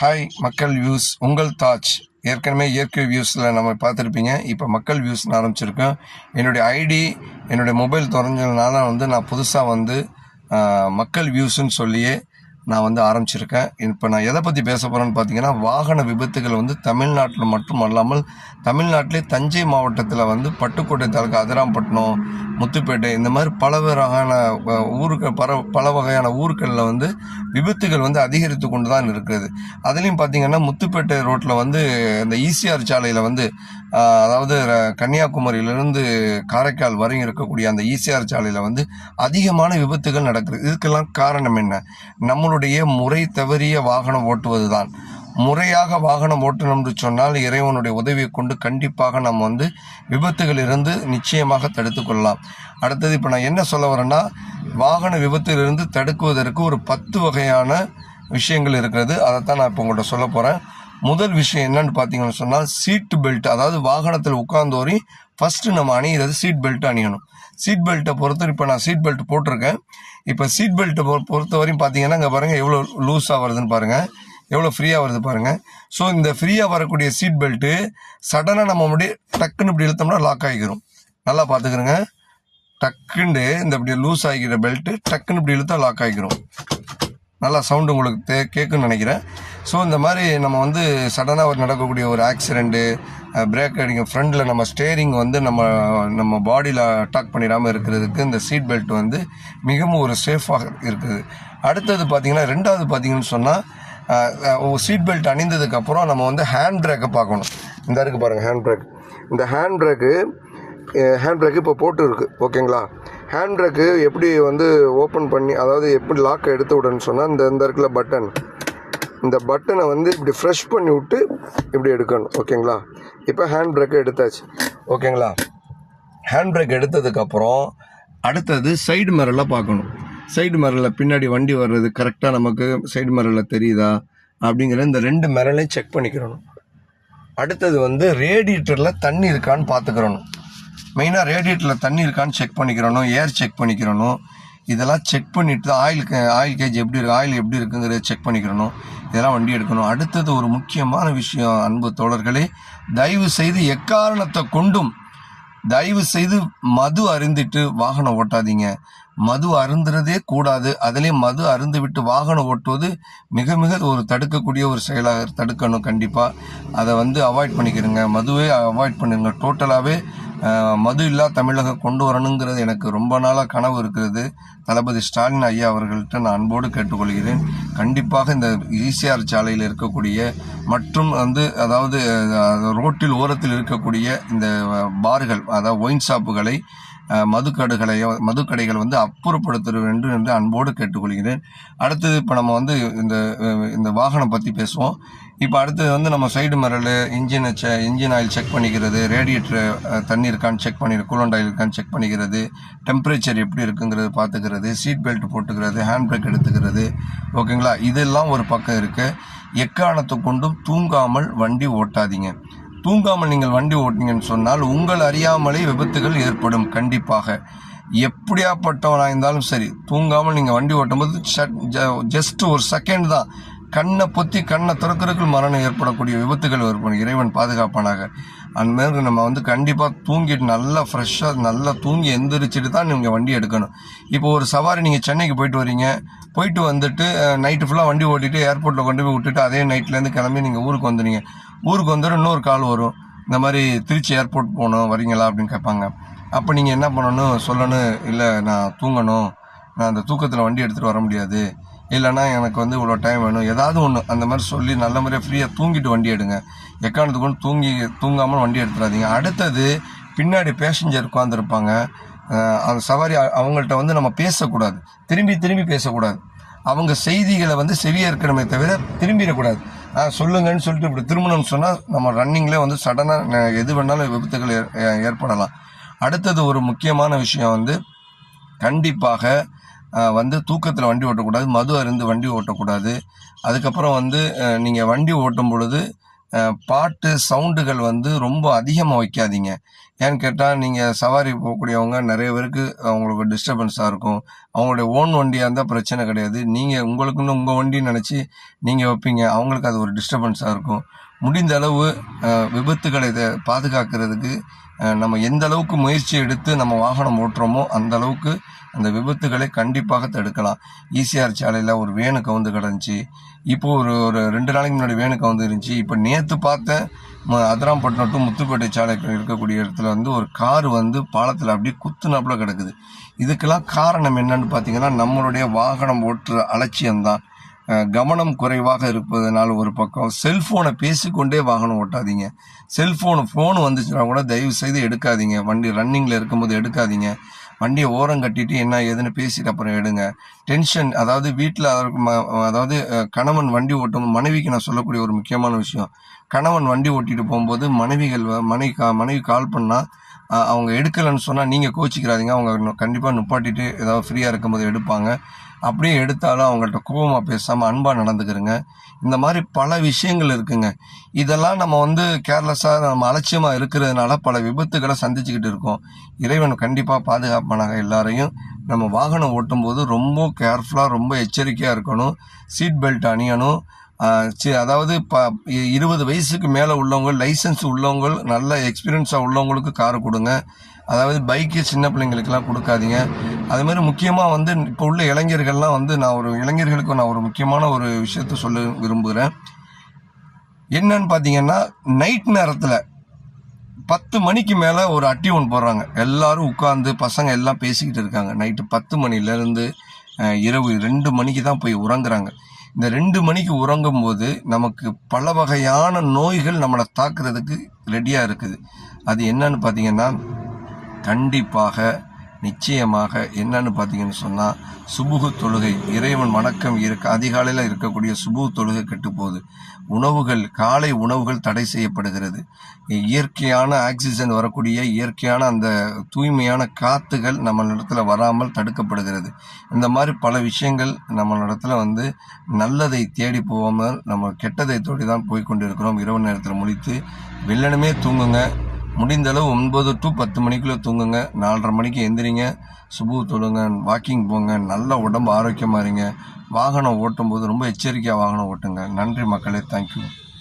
Hi மக்கள் views, உங்கள் தாஜ். ஏற்கனவே இயற்கை வியூஸில் நம்ம பார்த்துருப்பீங்க. இப்போ மக்கள் வியூஸ்னு ஆரம்பிச்சிருக்கோம். என்னுடைய ஐடி, என்னுடைய மொபைல் திறஞ்சதுனால நான் புதுசாக மக்கள் வியூஸ்ன்னு சொல்லியே நான் ஆரம்பிச்சிருக்கேன். இப்போ நான் எதை பற்றி பேச போகிறேன்னு பார்த்தீங்கன்னா, வாகன விபத்துகள் தமிழ்நாட்டில் மட்டும் அல்லாமல் தமிழ்நாட்டிலே தஞ்சை மாவட்டத்தில் பட்டுக்கோட்டை தாலுக்கா, அதிராம்பட்டினம், முத்துப்பேட்டை, இந்த மாதிரி பல வகையான ஊர்கள் பல வகையான ஊர்களில் விபத்துகள் அதிகரித்து கொண்டு தான் இருக்கிறது. அதுலேயும் பார்த்தீங்கன்னா முத்துப்பேட்டை ரோட்டில் இந்த ஈசிஆர் சாலையில் அதாவது கன்னியாகுமரியிலிருந்து காரைக்கால் வரை இருக்கக்கூடிய அந்த ஈசிஆர் சாலையில் அதிகமான விபத்துகள் நடக்குது. இதுக்கெல்லாம் காரணம் என்ன? நம்மளுடைய முறை தவறிய வாகனம் ஓட்டுவது தான். முறையாக வாகனம் ஓட்டணும்னு சொன்னால் இறைவனுடைய உதவியை கொண்டு கண்டிப்பாக நம்ம விபத்துகள் இருந்து நிச்சயமாக தடுத்து கொள்ளலாம். அடுத்தது இப்போ நான் என்ன சொல்ல வரேன்னா, வாகன விபத்திலிருந்து தடுக்குவதற்கு ஒரு 10 வகையான விஷயங்கள் இருக்கிறது. அதைத்தான் நான் இப்போ உங்கள்கிட்ட சொல்ல போகிறேன். முதல் விஷயம் என்னன்னு பார்த்தீங்கன்னு சொன்னால், சீட் பெல்ட். அதாவது வாகனத்தில் உட்கார்ந்தோரி ஃபஸ்ட்டு நம்ம அணிகிறது சீட் பெல்ட் அணியணும். சீட் பெல்ட்டை பொறுத்த இப்போ நான் சீட் பெல்ட் போட்டிருக்கேன். இப்போ சீட் பெல்ட்டை பொறுத்த வரையும் பார்த்தீங்கன்னா, இங்கே பாருங்கள் எவ்வளோ லூஸாக வருதுன்னு பாருங்கள், எவ்வளோ ஃப்ரீயாக வருது பாருங்கள். ஸோ இந்த ஃப்ரீயாக வரக்கூடிய சீட் பெல்ட்டு சடனாக நம்ம அப்படியே டக்குன்னு இப்படி இழுத்தோம்னா லாக் ஆகிக்கிறோம். நல்லா பார்த்துக்கிறோங்க. டக்குன்னு இந்த இப்படி லூஸ் ஆகிக்கிற பெல்ட்டு டக்குன்னு இப்படி இழுத்தா லாக் ஆகிக்கிறோம். நல்லா சவுண்டு உங்களுக்கு கேட்குன்னு நினைக்கிறேன். ஸோ இந்த மாதிரி நம்ம சடனாக நடக்கக்கூடிய ஒரு ஆக்சிடெண்ட்டு, பிரேக் அடிக்கும், ஃப்ரண்டில் நம்ம ஸ்டேரிங் நம்ம பாடியில் அட்டாக் பண்ணிடாமல் இருக்கிறதுக்கு இந்த சீட் பெல்ட் மிகவும் ஒரு சேஃபாக இருக்குது. அடுத்தது பார்த்தீங்கன்னா, ரெண்டாவது பார்த்தீங்கன்னு சொன்னால், சீட் பெல்ட் அணிந்ததுக்கப்புறம் நம்ம ஹேண்ட் பிரேக்கை பார்க்கணும். இந்த இருக்குது பாருங்கள் ஹேண்ட் பிரேக். இந்த ஹேண்ட் பிரேக்கு இப்போ போட்டு இருக்குது, ஓகேங்களா? ஹேண்ட் பிரேக்கு எப்படி ஓப்பன் பண்ணி, அதாவது எப்படி லாக்கை எடுத்து விடணும்னு சொன்னால், இந்த இருக்குல்ல பட்டன், இந்த பட்டனை இப்படி ஃப்ரெஷ் பண்ணி விட்டு இப்படி எடுக்கணும், ஓகேங்களா? இப்போ ஹேண்ட் பிரேக்கை எடுத்தாச்சு, ஓகேங்களா? ஹேண்ட் பிரேக் எடுத்ததுக்கப்புறம் அடுத்தது சைடு மிரரில் பார்க்கணும். சைடு மிரரில் பின்னாடி வண்டி வர்றது கரெக்டாக நமக்கு சைடு மிரரில் தெரியுதா அப்படிங்கிற இந்த 2 மிரரையும் செக் பண்ணிக்கிறணும். அடுத்தது ரேடியேட்டரில் தண்ணி இருக்கான்னு பார்த்துக்கிறணும். மெயினாக ரேடியேட்டரில் தண்ணி இருக்கான்னு செக் பண்ணிக்கிறணும், ஏர் செக் பண்ணிக்கிறணும். இதெல்லாம் செக் பண்ணிவிட்டு ஆயில் கேஜ் எப்படி இருக்குது, ஆயில் எப்படி இருக்குங்கிறத செக் பண்ணிக்கிறணும். இதெல்லாம் வண்டி எடுக்கணும். அடுத்தது ஒரு முக்கியமான விஷயம், அன்பு தோழர்களே, தயவு செய்து எக்காரணத்தை கொண்டும் தயவு செய்து மது அருந்திட்டு வாகனம் ஓட்டாதீங்க. மது அருந்துறதே கூடாது. அதிலே மது அருந்து விட்டு வாகனம் ஓட்டுவது மிக மிக ஒரு தடுக்கக்கூடிய ஒரு செயலாக தடுக்கணும். கண்டிப்பாக அதை அவாய்ட் பண்ணிக்கிறங்க. மதுவே அவாய்ட் பண்ணுங்க. டோட்டலாகவே மது இல்லா தமிழகம் கொண்டு வரணுங்கிறது எனக்கு ரொம்ப நாளாக கனவு இருக்கிறது. தளபதி ஸ்டாலின் ஐயா அவர்கள்ட்ட நான் அன்போடு கேட்டுக்கொள்கிறேன். கண்டிப்பாக இந்த ஈசிஆர் சாலையில் இருக்கக்கூடிய மற்றும் அதாவது ரோட்டில் ஓரத்தில் இருக்கக்கூடிய இந்த பார்கள், அதாவது ஒயின் ஷாப்புகளை, மதுக்கடைகள் அப்புறப்படுத்த வேண்டும் என்று அன்போடு கேட்டுக்கொள்கிறேன். அடுத்தது இப்போ நம்ம இந்த வாகனம் பற்றி பேசுவோம். இப்போ அடுத்தது நம்ம side mirror, engine oil check பண்ணிக்கிறது, ரேடியேட்டர் தண்ணி இருக்கான்னு செக் பண்ணி, கூலண்ட் ஆயில் இருக்கான்னு செக் பண்ணிக்கிறது, டெம்பரேச்சர் எப்படி இருக்குங்கிறது பார்த்துக்கிறது, சீட் பெல்ட் போட்டுக்கிறது, ஹேண்ட் பிரேக் எடுத்துக்கிறது, ஓகேங்களா? இதெல்லாம் ஒரு பக்கம் இருக்கு. எக்காரணத்தை கொண்டும் தூங்காமல் வண்டி ஓட்டாதீங்க. தூங்காமல் நீங்கள் வண்டி ஓட்டிங்கன்னு சொன்னால் உங்கள் அறியாமலே விபத்துகள் ஏற்படும். கண்டிப்பாக எப்படியாப்பட்டவனாக இருந்தாலும் சரி, தூங்காமல் நீங்கள் வண்டி ஓட்டும்போது ஜஸ்ட் ஒரு செகண்ட் தான், கண்ணை பொத்தி கண்ணை திறக்கிறதுக்கு மரணம் ஏற்படக்கூடிய விபத்துகள் ஏற்படும். இறைவன் பாதுகாப்பானாக. அந்த மாதிரி நம்ம கண்டிப்பாக தூங்கிட்டு நல்லா ஃப்ரெஷ்ஷாக நல்லா தூங்கி எந்திரிச்சிட்டு தான் நீங்கள் வண்டி எடுக்கணும். இப்போ ஒரு சவாரி நீங்கள் சென்னைக்கு போயிட்டு வரீங்க, போயிட்டு நைட்டு ஃபுல்லாக வண்டி ஓட்டிட்டு ஏர்போர்ட்டில் கொண்டு போய் விட்டுட்டு அதே நைட்லேருந்து கிளம்பி நீங்கள் ஊருக்கு வந்துடுங்க. ஊருக்கு இன்னொரு கால் வரும், இந்த மாதிரி திருச்சி ஏர்போர்ட் போகணும் வரீங்களா அப்படின்னு கேட்பாங்க. அப்போ நீங்கள் என்ன பண்ணணும், சொல்லணும், இல்லை நான் தூங்கணும், நான் அந்த தூக்கத்தில் வண்டி எடுத்துகிட்டு வர முடியாது, இல்லைனா எனக்கு இவ்வளோ டைம் வேணும், ஏதாவது ஒன்று அந்த மாதிரி சொல்லி நல்ல முறையாக ஃப்ரீயாக தூங்கிட்டு வண்டி எடுங்க. எக்காரணத்துக்கு கொண்டு தூங்காமல் வண்டி எடுத்துடாதீங்க. அடுத்தது பின்னாடி பேசஞ்சர் உட்காந்துருப்பாங்க, அந்த சவாரி, அவங்கள்ட்ட நம்ம பேசக்கூடாது, திரும்பி பேசக்கூடாது. அவங்க செய்திகளை செவியேற்கணுமே தவிர திரும்பிடக்கூடாது. சொல்லுங்கன்னு சொல்லிட்டு இப்படி திரும்பணும்னு சொன்னால் நம்ம ரன்னிங்லேயே சடனாக எது வேணாலும் விபத்துகள் ஏற்படலாம். அடுத்தது ஒரு முக்கியமான விஷயம் கண்டிப்பாக தூக்கத்தில் வண்டி ஓட்டக்கூடாது, மது அருந்து வண்டி ஓட்டக்கூடாது. அதுக்கப்புறம் நீங்கள் வண்டி ஓட்டும் பொழுது பாட்டு சவுண்டுகள் ரொம்ப அதிகமாக வைக்காதீங்க. ஏன்னு கேட்டால் நீங்கள் சவாரி போகக்கூடியவங்க நிறைய பேருக்கு அவங்களுக்கு டிஸ்டர்பன்ஸாக இருக்கும். அவங்களுடைய ஓன் வண்டியாக இருந்தால் பிரச்சனை கிடையாது. நீங்கள் உங்களுக்குன்னு உங்கள் வண்டின்னு நினச்சி நீங்கள் வைப்பீங்க, அவங்களுக்கு அது ஒரு டிஸ்டர்பன்ஸாக இருக்கும். முடிந்த அளவு விபத்துகளை பாதுகாக்கிறதுக்கு நம்ம எந்த அளவுக்கு முயற்சி எடுத்து நம்ம வாகனம் ஓட்டுறோமோ அந்த அளவுக்கு அந்த விபத்துகளை கண்டிப்பாக தடுக்கலாம். ஈசிஆர் சாலையில் ஒரு வேனு கவுந்து கிடந்துச்சு. இப்போது ஒரு 2 நாளைக்கு முன்னாடி வேனு கவுந்து இருந்துச்சு. இப்போ நேற்று பார்த்தேன், அதிராம்பட்டினம் டு முத்துப்பேட்டை சாலைக்கு இருக்கக்கூடிய இடத்துல வந்து ஒரு கார் வந்து பாலத்தில் அப்படியே குத்துனாப்புல கிடக்குது. இதுக்கெல்லாம் காரணம் என்னன்னு பார்த்தீங்கன்னா நம்மளுடைய வாகனம் ஓட்டுற அலட்சியம்தான். கவனம் குறைவாக இருப்பதனால ஒரு பக்கம். செல்ஃபோனை பேசிக்கொண்டே வாகனம் ஓட்டாதீங்க. ஃபோன் வந்துச்சுன்னா கூட தயவு செய்து எடுக்காதீங்க. வண்டி ரன்னிங்கில் இருக்கும்போது எடுக்காதீங்க. வண்டியை ஓரம் கட்டிட்டு என்ன ஏதுன்னு பேசிட்டு அப்புறம் எடுங்க. டென்ஷன், அதாவது வீட்டில் அதாவது கணவன் வண்டி ஓட்டும் மனைவிக்கு நான் சொல்லக்கூடிய ஒரு முக்கியமான விஷயம், கணவன் வண்டி ஓட்டிட்டு போகும்போது மனைவி கால் பண்ணால் அவங்க எடுக்கலைன்னு சொன்னால் நீங்கள் கோச்சிக்கிறாதீங்க. அவங்க கண்டிப்பாக நுப்பாட்டிட்டு ஏதாவது ஃப்ரீயாக இருக்கும்போது எடுப்பாங்க. அப்படியே எடுத்தாலும் அவங்கள்ட்ட கோபமாக பேசாமல் அன்பாக நடந்துக்கிறங்க. இந்த மாதிரி பல விஷயங்கள் இருக்குங்க. இதெல்லாம் நம்ம வந்து கேர்லெஸ்ஸாக நம்ம அலட்சியமாக இருக்கிறதுனால பல விபத்துகளை சந்திச்சுக்கிட்டு இருக்கோம். இறைவன் கண்டிப்பாக பாதுகாப்பானாக. எல்லாரையும் நம்ம வாகனம் ஓட்டும்போது ரொம்ப கேர்ஃபுல்லாக ரொம்ப எச்சரிக்கையாக இருக்கணும். சீட் பெல்ட் அணியணும். அதாவது 20 வயசுக்கு மேலே உள்ளவங்க, லைசன்ஸ் உள்ளவங்க, நல்ல எக்ஸ்பீரியன்ஸாக உள்ளவங்களுக்கு காரை கொடுங்க. அதாவது பைக்கு சின்ன பிள்ளைங்களுக்கெல்லாம் கொடுக்காதீங்க. அது மாதிரி முக்கியமாக வந்து இப்போ உள்ள இளைஞர்கள்லாம் வந்து இளைஞர்களுக்கு நான் ஒரு முக்கியமான ஒரு விஷயத்த சொல்ல விரும்புகிறேன். என்னன்னு பார்த்தீங்கன்னா, நைட் நேரத்தில் 10 மணிக்கு மேலே ஒரு அட்டி ஒன்று போடுறாங்க. எல்லாரும் உட்காந்து பசங்க எல்லாம் பேசிக்கிட்டு இருக்காங்க. நைட்டு 10 மணிலேருந்து இரவு 2 மணிக்கு தான் போய் உறங்குறாங்க. இந்த 2 மணிக்கு உறங்கும் போது நமக்கு பல வகையான நோய்கள் நம்மளை தாக்குறதுக்கு ரெடியாக இருக்குது. அது என்னன்னு பார்த்தீங்கன்னா, கண்டிப்பாக நிச்சயமாக என்னன்னு பார்த்தீங்கன்னு சொன்னால் சுபுகு தொழுகை, இறைவன் வணக்கம் அதிகாலையில் இருக்கக்கூடிய சுபுகு தொழுகை கெட்டுப்போகுது. காலை உணவுகள் தடை செய்யப்படுகிறது. இயற்கையான ஆக்சிஜன் வரக்கூடிய இயற்கையான அந்த தூய்மையான காத்துகள் நம்மளிடத்துல வராமல் தடுக்கப்படுகிறது. இந்த மாதிரி பல விஷயங்கள் நம்மளிடத்துல வந்து நல்லதை தேடி போகாமல் நம்ம கெட்டதை தேடி தான் போய்கொண்டிருக்கிறோம். இரவு நேரத்தில் முழித்து வெள்ளனமே தூங்குங்க. முடிந்த அளவு 9 to 10 மணிக்குள்ளே தூங்குங்க. 4:30 மணிக்கு எந்திரிங்க, சுபு தொழுங்க, வாக்கிங் போங்க, நல்ல உடம்பு ஆரோக்கியமாக இருங்க. வாகனம் ஓட்டும் போது ரொம்ப எச்சரிக்கையாக வாகனம் ஓட்டுங்க. நன்றி மக்களே, தேங்க்யூ.